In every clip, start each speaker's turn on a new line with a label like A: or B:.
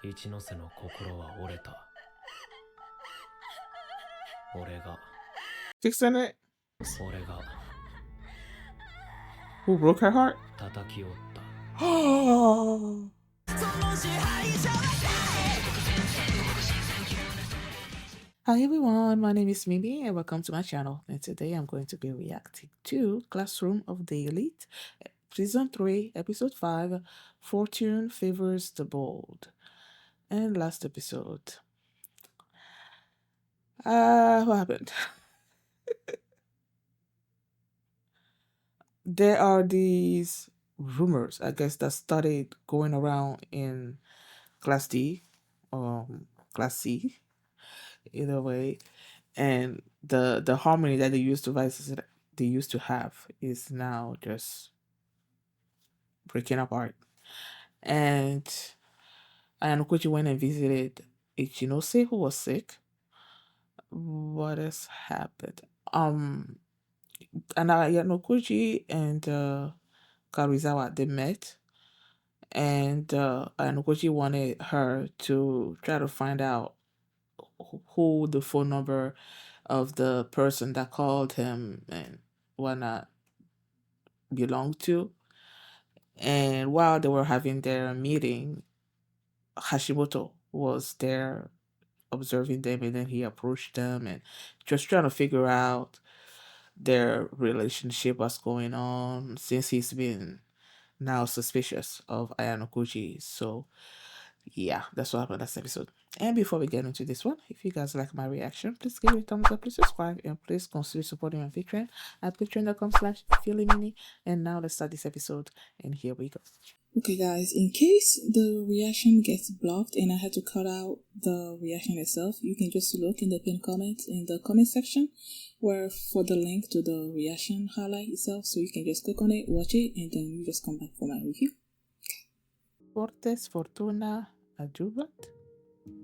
A: 一ノ瀬の心は折れた。俺が
B: Fixing it?
A: 俺が
B: Who broke her heart?
A: 叩き折った。
B: Hi everyone, my name is Mimi and welcome to my channel, and today I'm going to be reacting to Classroom of the Elite, Season 3, Episode 5, Fortune Favors the Bold. And last episode. What happened? There are these rumors, I guess, that started going around in Class D, Class C, either way, and the harmony that they used to have is now just breaking apart. And Ayanokoji went and visited Ichinose, who was sick. What has happened? And Ayanokoji and Karizawa, they met, and Ayanokoji wanted her to try to find out who the phone number of the person that called him and whatnot belonged to. And while they were having their meeting, Hashimoto was there observing them, and then he approached them and just trying to figure out their relationship, what's going on, since he's been now suspicious of Ayanokoji. So yeah, that's what happened last episode. And before we get into this one, if you guys like my reaction, please give it a thumbs up, please subscribe, and please consider supporting my Patreon at patreon.com/feelingmini. And now let's start this episode, and here we go. Okay guys, in case the reaction gets blocked and I had to cut out the reaction itself, you can just look in the pinned comment in the comment section where for the link to the reaction highlight itself, so you can just click on it, watch it, and then you just come back for my review. Fortes Fortuna Adjuvat?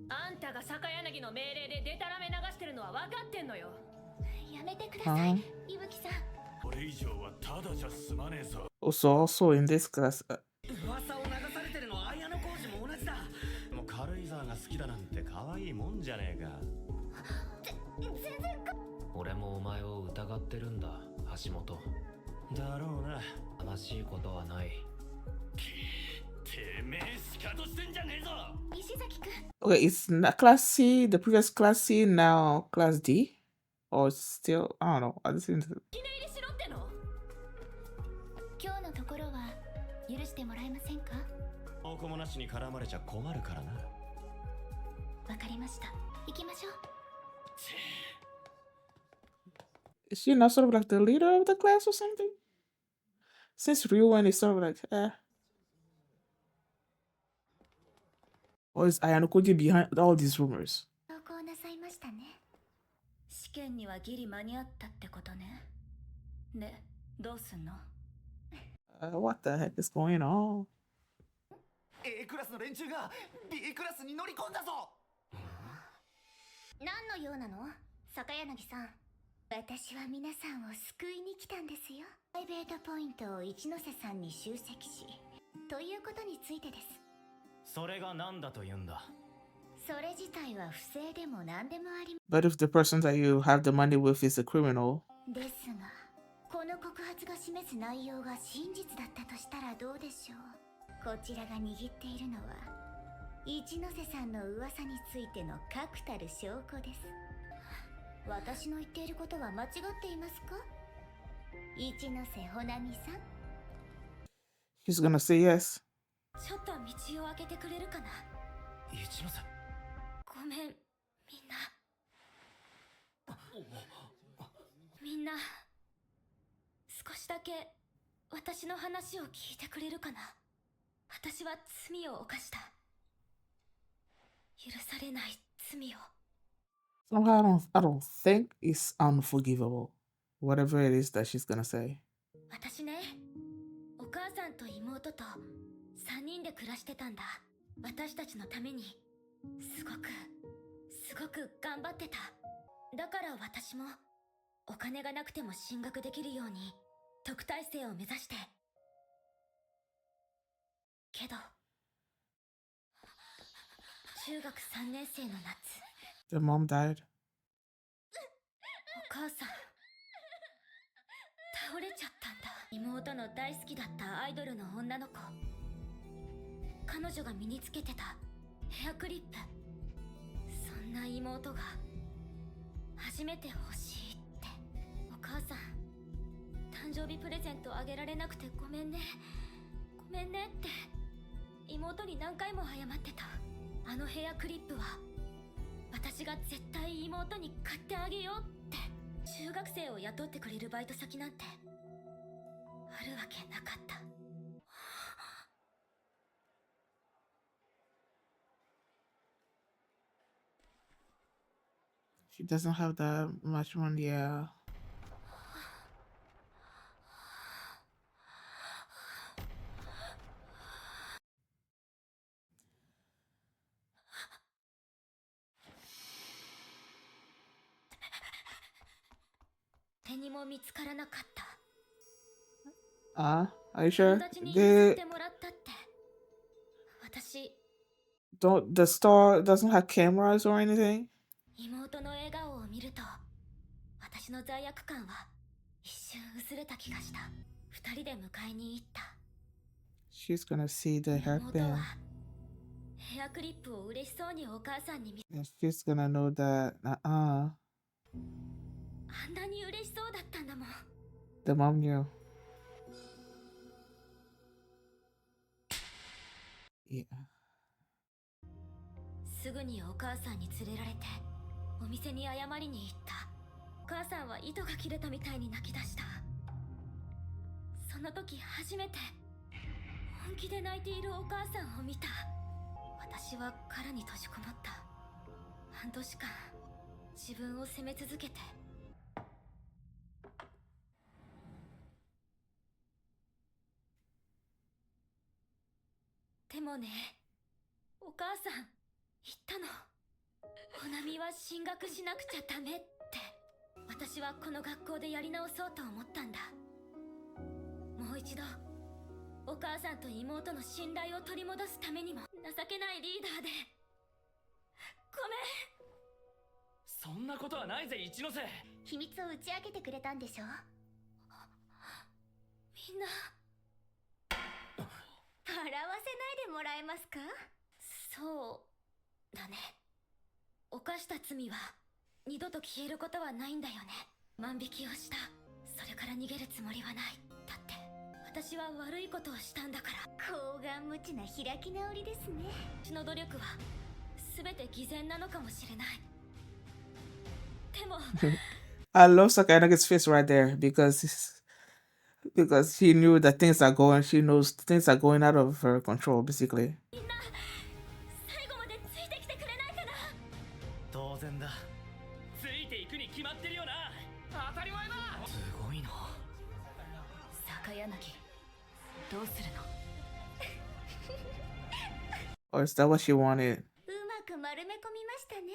C: あんたがSakayanagiの命令でデタラメ流してるのは分かってんのよ。やめてください、伊吹さん。これ以上はただじゃ済まねえぞ。
B: Also in this class.
D: 噂を流されてるのは綾小路も同じだ。もう軽井沢が好きだなんて可愛いもんじゃねえか。
C: 全然
A: 俺もお前を疑ってるんだ、橋本。
D: だろうな。
A: 悲しいことはない。
D: てめえスカトしてんじゃねえぞ。
C: 石崎くん。
B: Okay, it's not class C, the previous class C, now class D? Or it's still, I don't know. I just think
C: 記念入りしろっての。今日のところは許してもらえませんか。
D: おこもなしに絡まれちゃ困るからな。
C: わかりました。行きましょう。
B: is she not sort of like the leader of the class or something? Since Ryuan is sort of like, Or is Ayanokoji behind all these rumors?
C: 投稿なさいましたね。試験にはギリ間に合ったってことね。で、どうすんの？
B: What the heck is going on?
D: A クラスの連中が B クラスに乗り込んだぞ。
C: 何の用なの？Sakayanagiさん。私は皆さんを救いに来たんですよ。プライベートポイントを一ノ瀬さんに集積し、ということについてです。
D: それが何だと言うんだ。
C: それ自体は不正でも何でもあり。
B: But if the person that you have the money with is a criminal.
C: ですが、この告発が示す内容が真実だったとしたらどうでしょう。こちらが握っているのは一ノ瀬さんの噂についての確たる証拠です。私の言っていることは間違っていますか？一ノ瀬ほなみさん。
B: He's gonna say yes.
C: ちょっと道を開けてくれるかな。
D: 一ノ瀬。
C: ごめん、みんな。みんな、少しだけ私の話を聞いてくれるかな。私は罪を犯した。許されない罪を。
B: Somehow I don't think it's unforgivable. Whatever it is that she's gonna say.
C: 私ね、お母さんと妹と3人で暮らしてたんだ。私たちのためにすごく頑張ってた。だから私もお金がなくても進学できるように特待生を目指して。けど中学3年生の夏、
B: The mom died.
C: お母さん倒れちゃったんだ。妹の大好きだったアイドルの女の子、彼女が身につけてたヘアクリップ、そんな妹が初めて欲しいって。お母さん、誕生日プレゼントあげられなくてごめんねごめんねって妹に何回も謝ってた。あのヘアクリップは私が絶対妹に買ってあげようって。中学生を雇ってくれるバイト先なんてあるわけなかった。
B: She doesn't have that much money. Yeah.
C: 手にも見つからなかった。
B: Are you
C: 友
B: sure?
C: 達に譲ってもらったって。私、
B: The store doesn't have cameras or anything?
C: 妹の笑顔を見ると私の罪悪感は一瞬薄れた気がした。二人で迎えに行った。
B: She's gonna see the
C: 妹
B: hairpin
C: はヘアクリップを嬉しそうにお母さんに見せ、
B: and she's gonna know that
C: あんなに嬉しそうだったんだもん。
B: the mom knew. Yeah.
C: すぐにお母さんに連れられてお店に謝りに行った。お母さんは糸が切れたみたいに泣き出した。その時初めて本気で泣いているお母さんを見た。私は殻に閉じこもった。半年間自分を責め続けて、でもね、お母さん言ったの。ほなみは進学しなくちゃダメって。私はこの学校でやり直そうと思ったんだ。もう一度お母さんと妹の信頼を取り戻すためにも。情けないリーダーでごめん。
D: そんなことはないぜ一ノ瀬。
C: 秘密を打ち明けてくれたんでしょ。みんな笑わせないでもらえますか。そうだね。犯した罪は二度と消えることはないんだよね。万引きをした、それから逃げるつもりはない。だって私は悪いことをしたんだから。厚顔無知な開き直りですね。私の努力は全て偽善なのかもしれない。でも
B: I love Sakayanagi's face right there because he knew that she knows things are going out of her control, basically.
C: みんな最後までついてきてくれないかな。
D: 当然だ。ついていくに決まってるよな。当たり前だ。すごいな。
C: 坂柳、どうするの。
B: Or is that what she wanted?
C: うまく丸め込みましたね。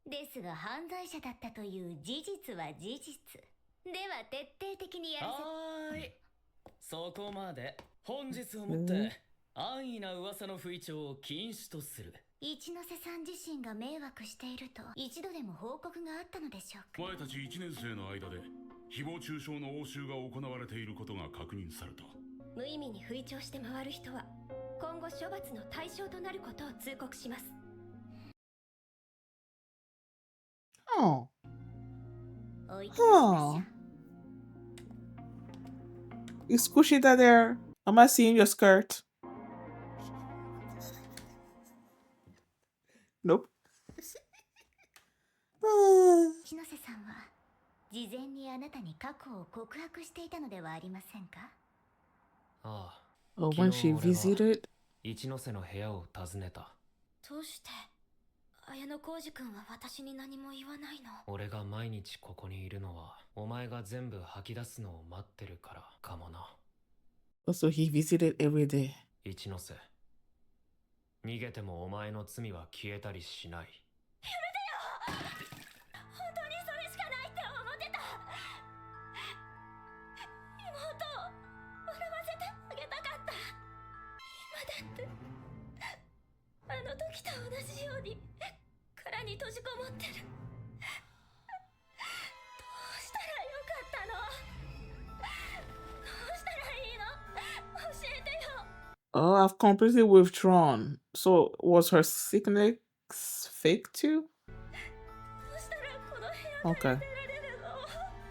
C: ですが犯罪者だったという事実は事実では、徹底的にやらせ。
D: はーい、そこまで。本日をもって安易な噂の吹聴を禁止とする。
C: 一ノ瀬さん自身が迷惑していると一度でも報告があったのでしょうか。
E: 前たち1年生の間で誹謗中傷の応酬が行われていることが確認された。
C: 無意味に吹聴して回る人は今後処罰の対象となることを通告します。
B: Oh.
C: おいてましょ
B: Huh. Is Kushida there? Am I seeing your skirt? Nope.
C: 一ノ瀬さんは事前にあなたに過去を告白していたのではありませんか。
A: ああ、
B: Oh, when she
A: 昨日俺は
B: visited?
A: 一ノ瀬の部屋を訪ねた。
C: どうして綾小路くんは私に何も言わないの。
A: 俺が毎日ここにいるのはお前が全部吐き出すのを待ってるからかもな。
B: Also, he visited every day.
A: 一ノ瀬、逃げてもお前の罪は消えたりしない。
C: 本当にそれしかないって思ってた。妹を笑わせてあげたかった。今だってあの時時と同じように殻に閉じこもってる。どうしたらよかったの？どうしたらいいの？教えてよ。
B: Oh, I've completely withdrawn. So was her sickness fake too?
C: どうしたらこの部屋から
B: Okay.
C: 出られるの？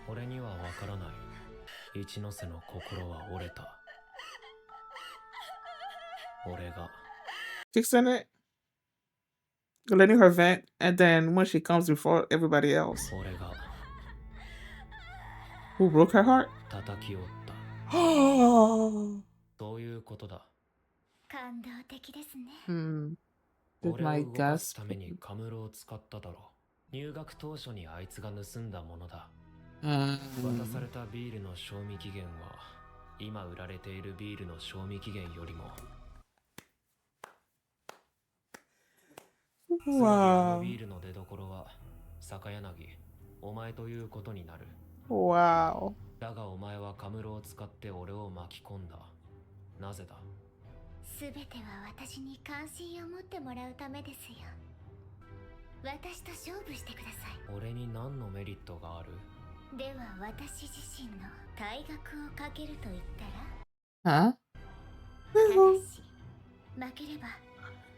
A: 俺にはわからない。一ノ瀬の心は折れた。俺が
B: Fixing it, letting her vent, and then when she comes before everybody else,
A: 俺が
B: who broke her heart?
A: 叩き折った。
B: Hmm.
A: そういうことだ。
C: 感動的ですね。
B: Did
A: 俺
B: my
A: を動かす
B: gasp?
A: ためにカムロを使っただろう。入学当初にあいつが盗んだものだ。 渡されたビールの賞味期限は今売られているビールの賞味期限よりも つまりあのビールの出所は坂柳、お前ということになる。
B: Wow.
A: だがお前はカムロを使って俺を巻き込んだ。なぜだ？
C: すべては私に関心を持ってもらうためですよ。私と勝負してください。
A: 俺に何のメリットがある？
C: では私自身の退学をかけると言ったら？
B: Huh?
C: ただし負ければ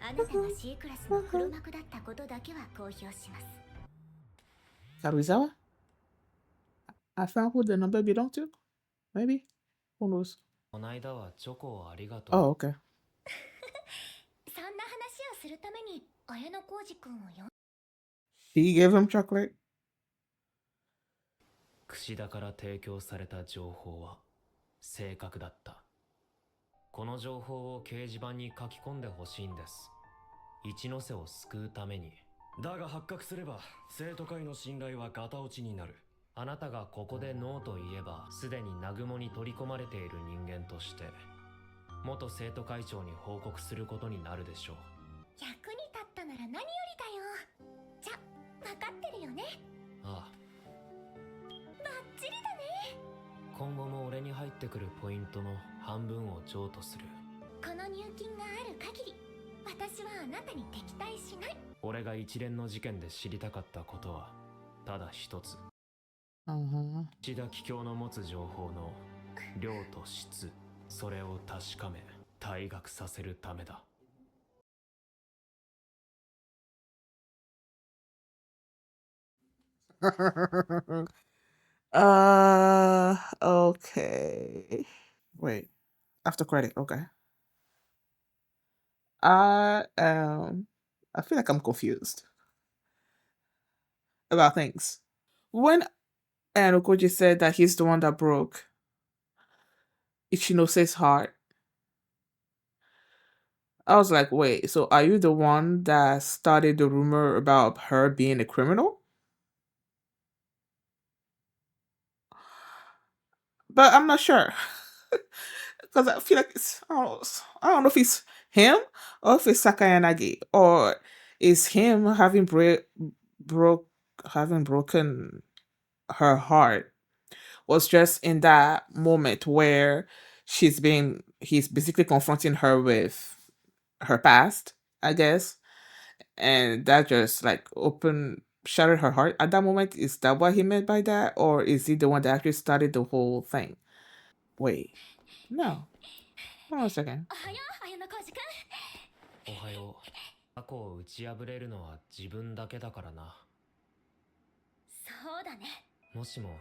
C: あなたが C クラスの黒幕だったことだけは公表します。
B: Karuizawa? I found who the number belonged to? Maybe? Who knows?
A: こないだはチョコをありがとう。
B: Oh, okay.
C: そんな話をするために綾小路くんを呼ん
B: She gave him chocolate?
A: 櫛田から提供された情報は正確だった。この情報を掲示板に書き込んでほしいんです。一ノ瀬を救うために。
D: だが発覚すれば生徒会の信頼はガタ落ちになる。
A: あなたがここでノーと言えばすでに南雲に取り込まれている人間として元生徒会長に報告することになるでしょう。
C: 役に立ったなら何よりだよ。じゃ、分かってるよね。
A: ああ、
C: バッチリだね。
A: 今後も俺に入ってくるポイントの半分を譲渡する。
C: この入金がある限り私はあなたに敵対しない。
A: 俺が一連の事件で知りたかったことはただ一つ。千田桔梗の持つ情報の量と質、それを確かめ退学させるためだ。
B: Okay. Wait. After credit, okay. I feel like I'm confused about things. When Ayanokoji said that he's the one that broke Ichinose's heart, I was like, wait, so are you the one that started the rumor about her being a criminal? But I'm not sure. Because I feel like I don't know if it's him or if it's Sakayanagi or is him having broken her heart was just in that moment where he's basically confronting her with her past, I guess, and that just like shattered her heart at that moment. Is that what he meant by that, or is he the one that actually started the whole thing? Wait, no. Hold on a second.
C: おはよう、綾小路くん。
A: おはよう。過去を打ち破れるのは自分だけだからな。
C: そうだね。
A: もしも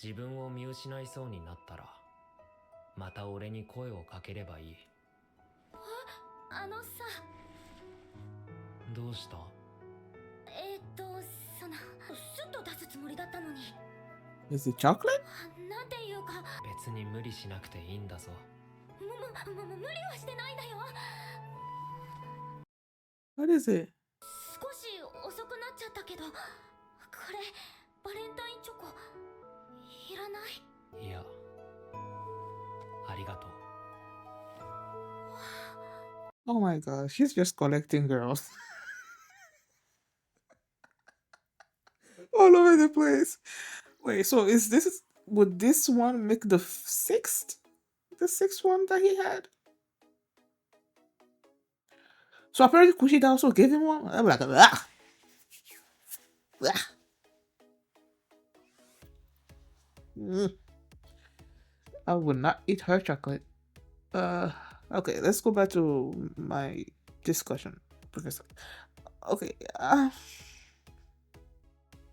A: 自分を見失いそうになったらまた俺に声をかければいい。
C: あのさ、
A: どうした？
C: そのスッと出すつもりだったのに。
B: Is it chocolate?
C: なんていうか、
A: 別に無理しなくていいんだぞ。
C: 無理はしてないんだよ。
B: What is it?
C: 少し遅くなっちゃったけど、これバレンタインチョコいらない？
A: いや、ありがとう。
B: Oh my god, she's just collecting girls all over the place. Wait, so would this one make the sixth one that he had? So apparently Kushida also gave him one. I'm like, ah, ah. I would not eat her chocolate. Uh, okay, let's go back to my discussion. Because, okay, at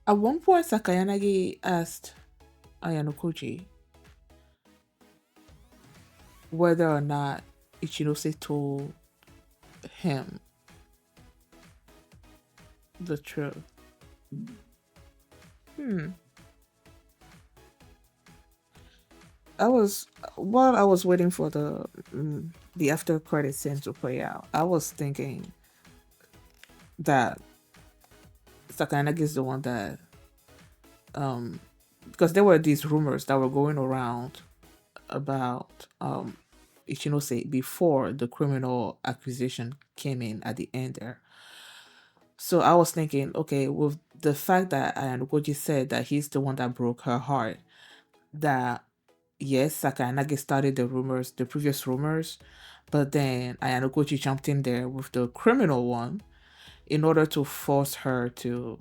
B: one point, Sakayanagi asked Ayanokoji whether or not Ichinose told him the truth. While I was waiting for the after credit scene to play out, I was thinking that Sakayanagi is the one that because there were these rumors that were going around about Ichinose before the criminal accusation came in at the end there. So I was thinking, okay, with the fact that Ayanokoji said that he's the one that broke her heart, that yes, Sakayanagi started the rumors, the previous rumors, but then Ayanokoji jumped in there with the criminal one in order to force her to,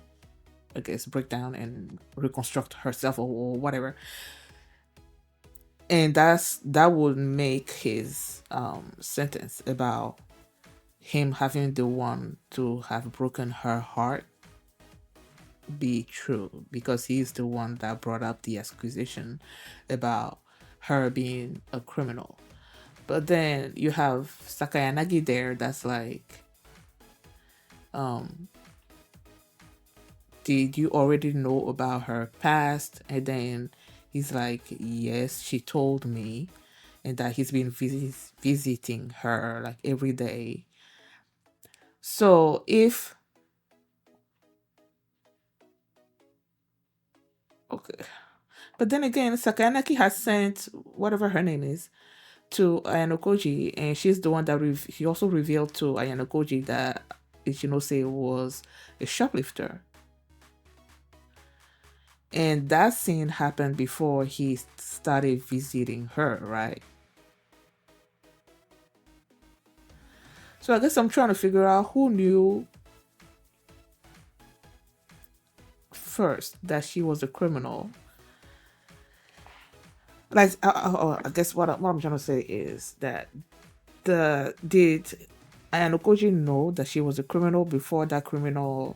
B: I guess, break down and reconstruct herself or whatever. And that would make his sentence about him having the one to have broken her heart be true, because he's the one that brought up the accusation about her being a criminal. But then you have Sakayanagi there that's like, did you already know about her past? And then he's like, yes, she told me, and that he's been visiting her like every day. So if okay, but then again, Sakayanagi has sent whatever her name is to Ayanokoji, and she's the one that he also revealed to Ayanokoji that Ichinose was a shoplifter. And that scene happened before he started visiting her, right? So I guess I'm trying to figure out who knew first that she was a criminal. Like, I guess what I'm trying to say is that did Ayanokoji know that she was a criminal before that criminal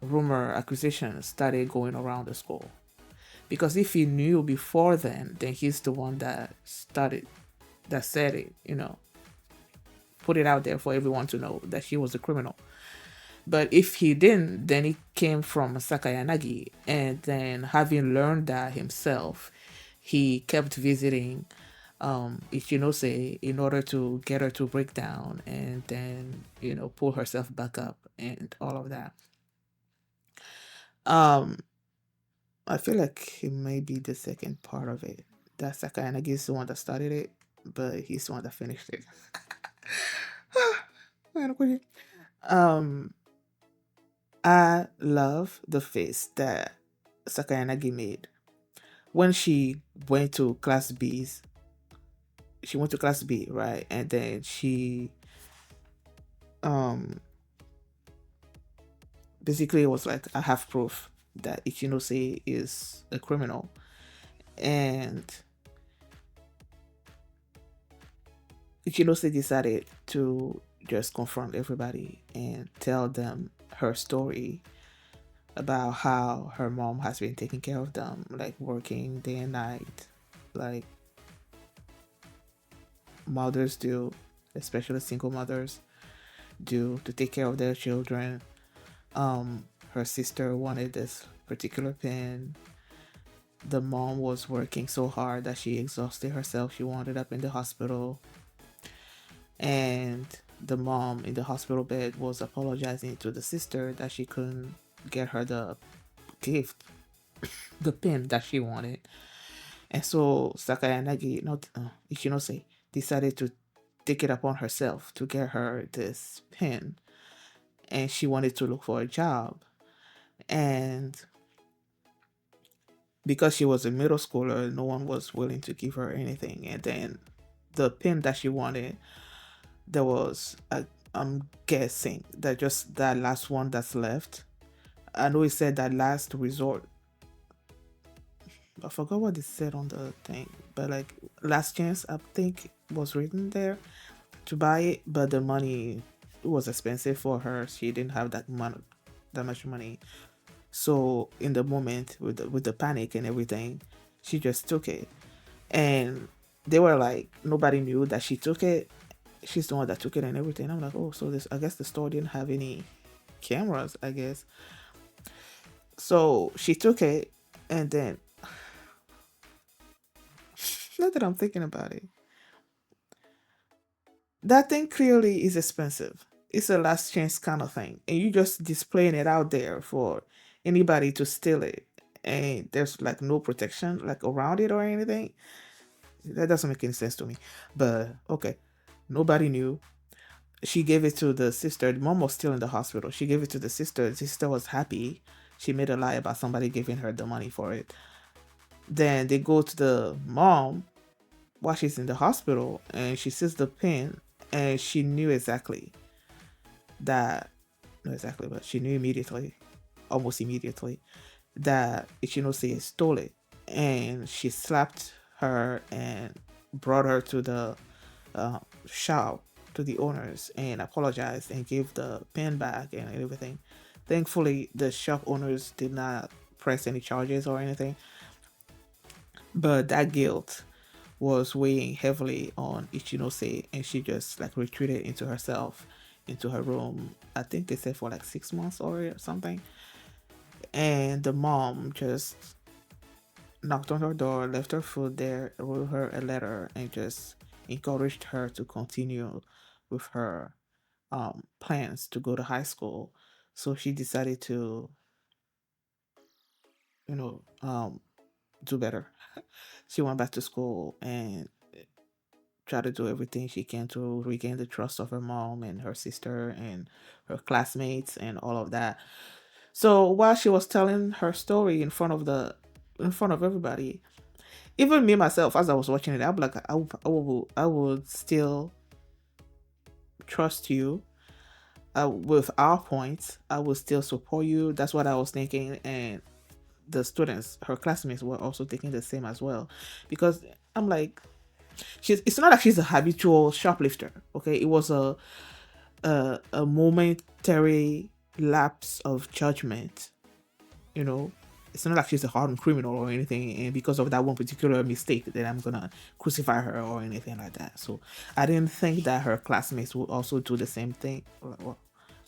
B: rumor accusation started going around the school? Because if he knew before then he's the one that said it, put it out there for everyone to know that she was a criminal. But if he didn't, then it came from Sakayanagi, and then having learned that himself, he kept visiting Ichinose in order to get her to break down and then, pull herself back up and all of that. I feel like it may be the second part of it. That Sakayanagi is the one that started it, but he's the one that finished it. I love the face that Sakayanagi made when she went to class B's. She went to class B, right? And then she basically it was like, I have proof that Ichinose is a criminal. And Ichinose decided to just confront everybody and tell them her story about how her mom has been taking care of them, like working day and night, like mothers do, especially single mothers do, to take care of their children. Her sister wanted this particular pen. The mom was working so hard that she exhausted herself. She wound up in the hospital. And the mom in the hospital bed was apologizing to the sister that she couldn't get her the gift, the pen that she wanted. And so Sakayanagi, Ichinose, decided to take it upon herself to get her this pen. And she wanted to look for a job. And because she was a middle schooler, no one was willing to give her anything. And then the pen that she wanted, there was I'm guessing that just that last one that's left. I know it said that last resort. I forgot what it said on the thing, but like last chance, I think was written there to buy it, but the money was expensive for her. She didn't have that much money. So in the moment with the panic and everything, she just took it. And they were like, nobody knew that she took it. She's the one that took it and everything. I'm like, oh, so this, I guess the store didn't have any cameras, I guess. So she took it, and then not that I'm thinking about it, that thing clearly is expensive. It's a last chance kind of thing, and you just displaying it out there for anybody to steal it, and there's like no protection like around it or anything. That doesn't make any sense to me. But okay, nobody knew. She gave it to the sister. The mom was still in the hospital. She gave it to the sister. The sister was happy. She made a lie about somebody giving her the money for it. Then they go to the mom while she's in the hospital, and she sees the pin, and she knew exactly that, not exactly, but she knew immediately, almost immediately, that Ichinose stole it. And she slapped her and brought her to the shop, to the owners, and apologized and gave the pen back and everything. Thankfully, the shop owners did not press any charges or anything, but that guilt was weighing heavily on Ichinose, and she just like retreated into herself, into her room. I think they said for like 6 months or something. And the mom just knocked on her door, left her food there, wrote her a letter, and just encouraged her to continue with her plans to go to high school. So she decided to, you know, do better. She went back to school and tried to do everything she can to regain the trust of her mom and her sister and her classmates and all of that. So while she was telling her story in front of everybody, even me myself, as I was watching it, I'm like, I would still trust you. With our points, I will still support you. That's what I was thinking, and the students, her classmates, were also thinking the same as well, because I'm like, it's not like she's a habitual shoplifter. Okay, it was a momentary lapse of judgment. You know, it's not like she's a hardened criminal or anything, and because of that one particular mistake, that I'm gonna crucify her or anything like that. So I didn't think that her classmates would also do the same thing. Well,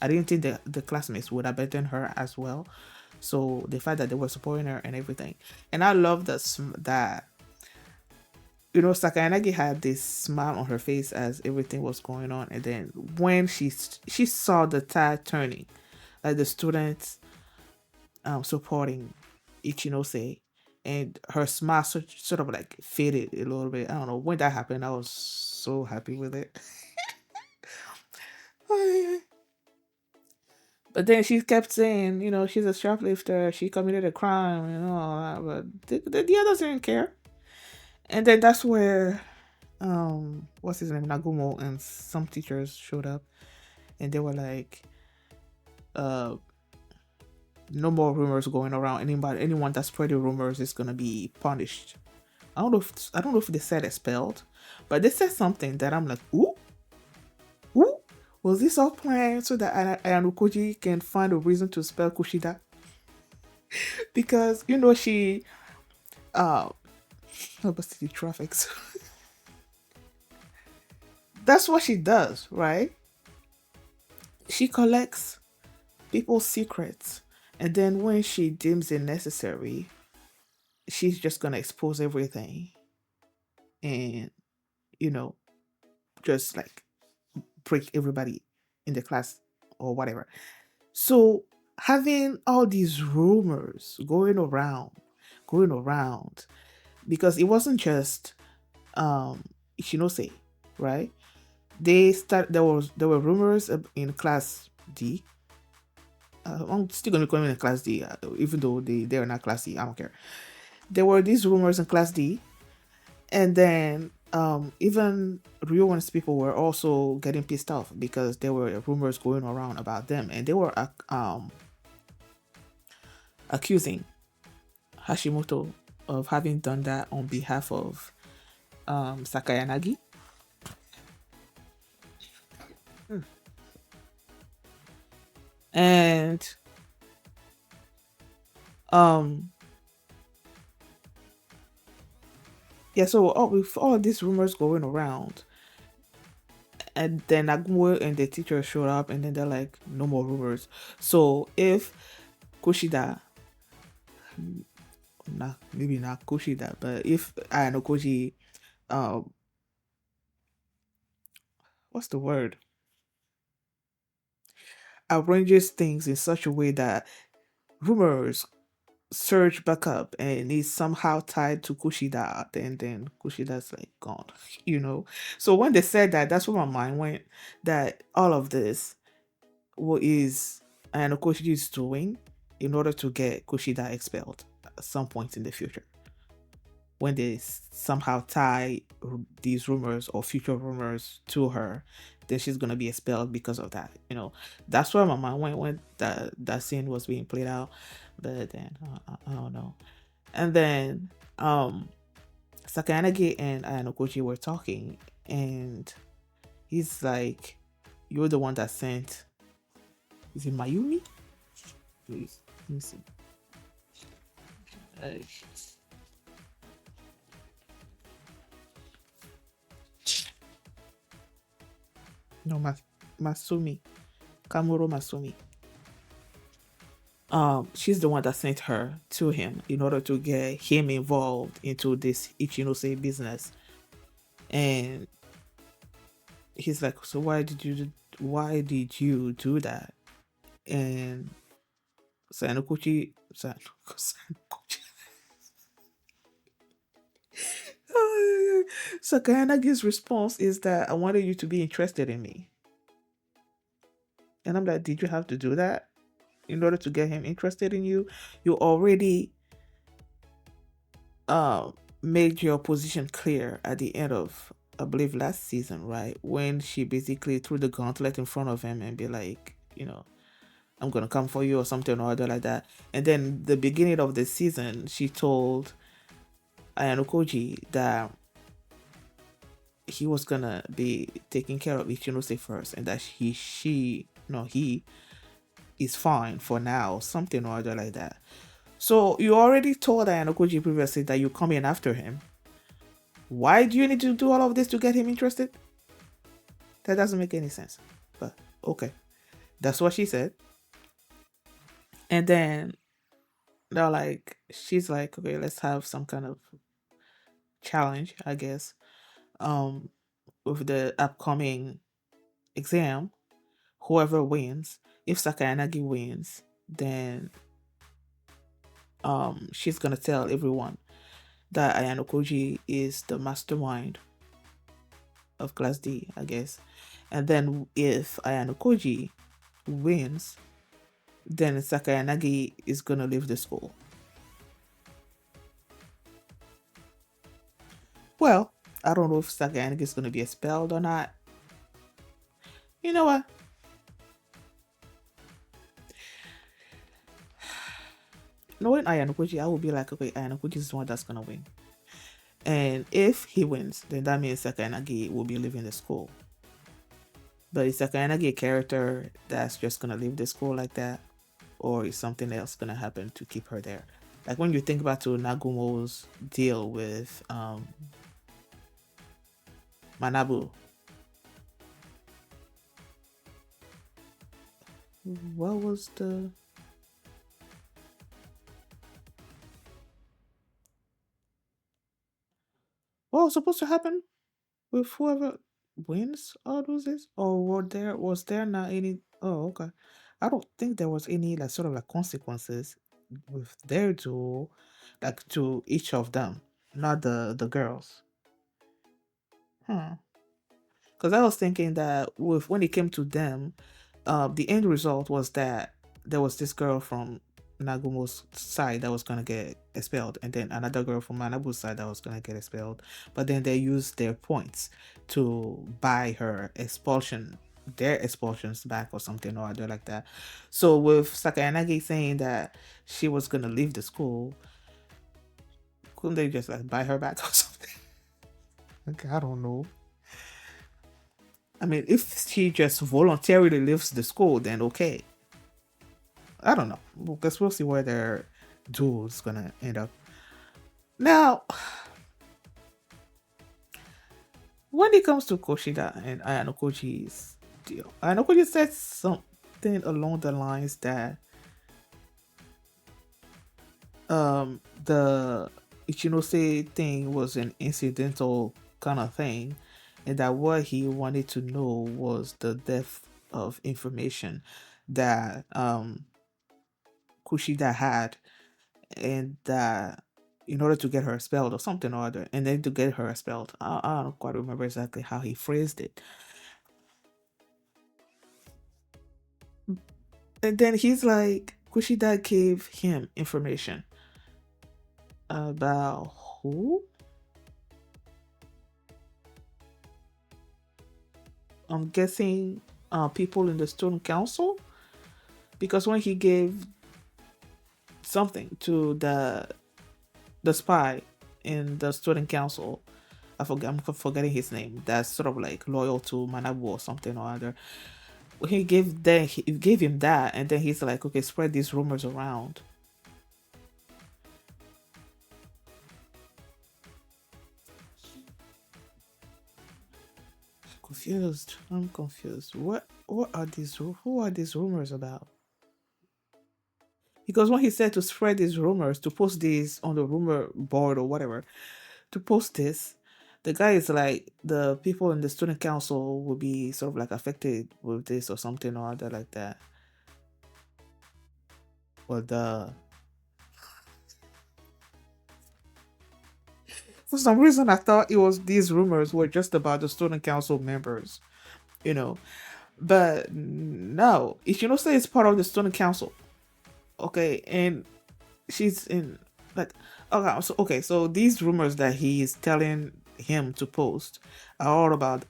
B: I didn't think that the classmates would abandon her as well. So the fact that they were supporting her and everything, and I love that Sakayanagi had this smile on her face as everything was going on, and then when she saw the tide turning, like the students supporting Ichinose, and her smile sort of like faded a little bit. I don't know when that happened. I was so happy with it. But then she kept saying, she's a shoplifter. She committed a crime and all that. But the others didn't care. And then that's where, what's his name, Nagumo, and some teachers showed up, and they were like, no more rumors going around. Anyone that's spreading rumors is gonna be punished. I don't know if they said expelled, but they said something that I'm like, ooh, was this all planned so that Ayanokoji can find a reason to spell Kushida? Because she busted the traffic. That's what she does, right? She collects people's secrets, and then when she deems it necessary, she's just gonna expose everything and just like break everybody in the class or whatever. So having all these rumors going around, because it wasn't just Ichinose, right? There were rumors in class D. I'm still gonna call them in class D, even though they are not class D. I don't care. There were these rumors in class D, and then even Ryoan's people were also getting pissed off because there were rumors going around about them, and they were accusing Hashimoto of having done that on behalf of Sakayanagi. And yeah, so with all these rumors going around, and then Nagumo and the teacher showed up, and then they're like, no more rumors. So if Kushida, maybe not Kushida, but if Ayanokoji, what's the word? Arranges things in such a way that rumors surge back up and is somehow tied to Kushida, then Kushida's like gone, you know. So when they said that, that's where my mind went. That all of this, what is Ayanokoji is doing in order to get Kushida expelled at some point in the future, when they somehow tie these rumors or future rumors to her, then she's gonna be expelled because of that. You know, that's where my mind went when that scene was being played out. But then I don't know. And then Sakayanagi and Ayanokoji were talking, and he's like, "You're the one that sent. Is it Mayumi? Please, let me see. Uh, no, Masumi, Kamuro Masumi. She's the one that sent her to him in order to get him involved into this Ichinose business. And he's like, so why did you do that? And Sanokuchi Sakayanagi's response is that I wanted you to be interested in me. And I'm like, did you have to do that in order to get him interested in you? You already made your position clear at the end of, I believe, last season, right? When she basically threw the gauntlet in front of him and be like, you know, I'm gonna come for you or something or other like that. And then the beginning of the season, she told Ayanokoji that he was gonna be taking care of Ichinose first, and that he is fine for now, something or other like that. So you already told Ayanokoji previously that you're coming after him. Why do you need to do all of this to get him interested? That doesn't make any sense. But okay, that's what she said. And then they're like, she's like, okay, let's have some kind of challenge, I guess, with the upcoming exam. Whoever wins, if Sakayanagi wins, then she's gonna tell everyone that Ayanokoji is the mastermind of Class D, I guess. And then if Ayanokoji wins, then Sakayanagi is gonna leave the school. Well, I don't know if Sakayanagi is gonna be expelled or not. You know what? Knowing Ayanokoji, I would be like, okay, Ayanokoji is the one that's gonna win. And if he wins, then that means Sakayanagi will be leaving the school. But is Sakayanagi a character that's just gonna leave the school like that? Or is something else gonna happen to keep her there? Like when you think about Nagumo's deal with Manabu. What was the... what was supposed to happen with whoever wins or loses? Or was there not any... oh, okay. I don't think there was any like sort of like consequences with their duel, like to each of them, not the girls. Because I was thinking that when it came to them, the end result was that there was this girl from Nagumo's side that was gonna get expelled, and then another girl from Manabu's side that was gonna get expelled. But then they used their points to buy her expulsion, their expulsions back or something or other like that. So with Sakayanagi saying that she was gonna leave the school, couldn't they just like buy her back or something? Okay, I don't know. I mean, if she just voluntarily leaves the school, then okay. I don't know. Because we'll see where their duel is gonna end up. Now, when it comes to Kushida and Ayanokoji's deal, Ayanokoji said something along the lines that the Ichinose thing was an incidental kind of thing, and that what he wanted to know was the depth of information that Kushida had, and that in order to get her expelled or something or other, and then to get her expelled, I don't quite remember exactly how he phrased it. And then he's like, Kushida gave him information about who? I'm guessing people in the student council, because when he gave something to the spy in the student council, I'm forgetting his name, that's sort of like loyal to Manabu or something or other. He gave him that, and then he's like, okay, spread these rumors around. I'm confused. What are these? Who are these rumors about? Because when he said to spread these rumors, to post these on the rumor board or whatever, to post this, the guy is like, the people in the student council will be sort of like affected with this or something or other like that. Or for some reason, I thought these rumors were just about the student council members, you know. But no, Ichinose is part of the student council. Okay, and she's in like, so these rumors that he is telling him to post are all about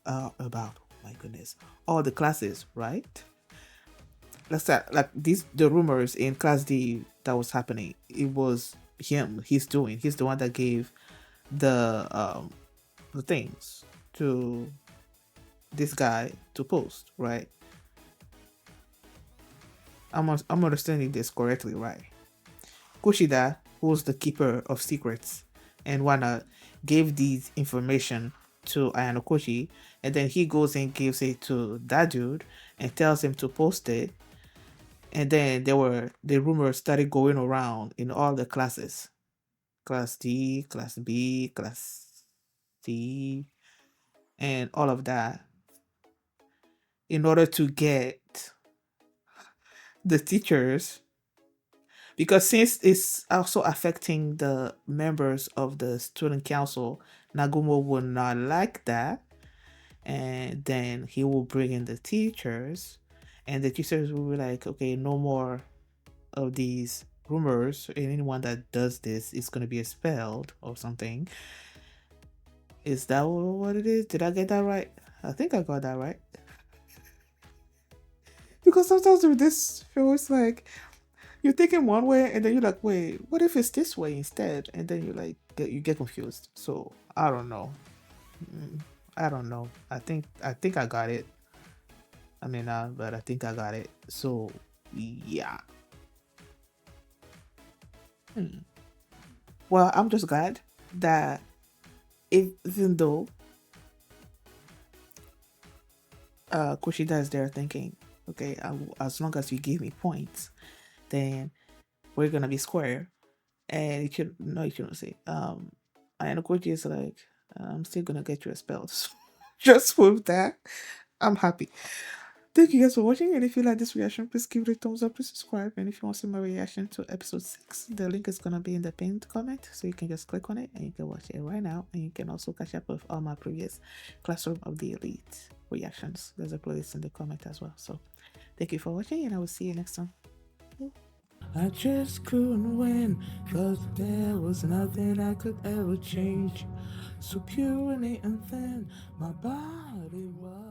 B: my goodness, all the classes, right? Let's say like the rumors in class D that was happening, it was him. He's the one that gave the things to this guy to post, right? I'm understanding this correctly, right? Kushida, who's the keeper of secrets, and Wana gave these information to Ayanokoji, and then he goes and gives it to that dude and tells him to post it. And then the rumors started going around in all the classes. Class D, class B, class C, and all of that, in order to get the teachers, because since it's also affecting the members of the student council, Nagumo will not like that, and then he will bring in the teachers, and the teachers will be like, okay, no more of these rumors, and anyone that does this is going to be expelled or something. Is that what it is? Did I get that right? I think I got that right. Because sometimes with this show, it's like you're thinking one way, and then you're like, wait, what if it's this way instead? And then you get confused. So I don't know. I don't know. I think I got it. I mean, but I think I got it. So yeah. Well, I'm just glad that even though Kushida is there thinking, okay, as long as you give me points, then we're gonna be square. And you shouldn't say. Ayanokoji is like, I'm still gonna get you expelled. So just with that, I'm happy. Thank you guys for watching, and if you like this reaction, please give it a thumbs up, please subscribe, and if you want to see my reaction to episode 6, the link is gonna be in the pinned comment, so you can just click on it and you can watch it right now, and you can also catch up with all my previous Classroom of the Elite reactions. There's a playlist in the comment as well. So thank you for watching, and I will see you next time. I just couldn't win, 'cause there was nothing I could ever change. So pure and thin, my body was.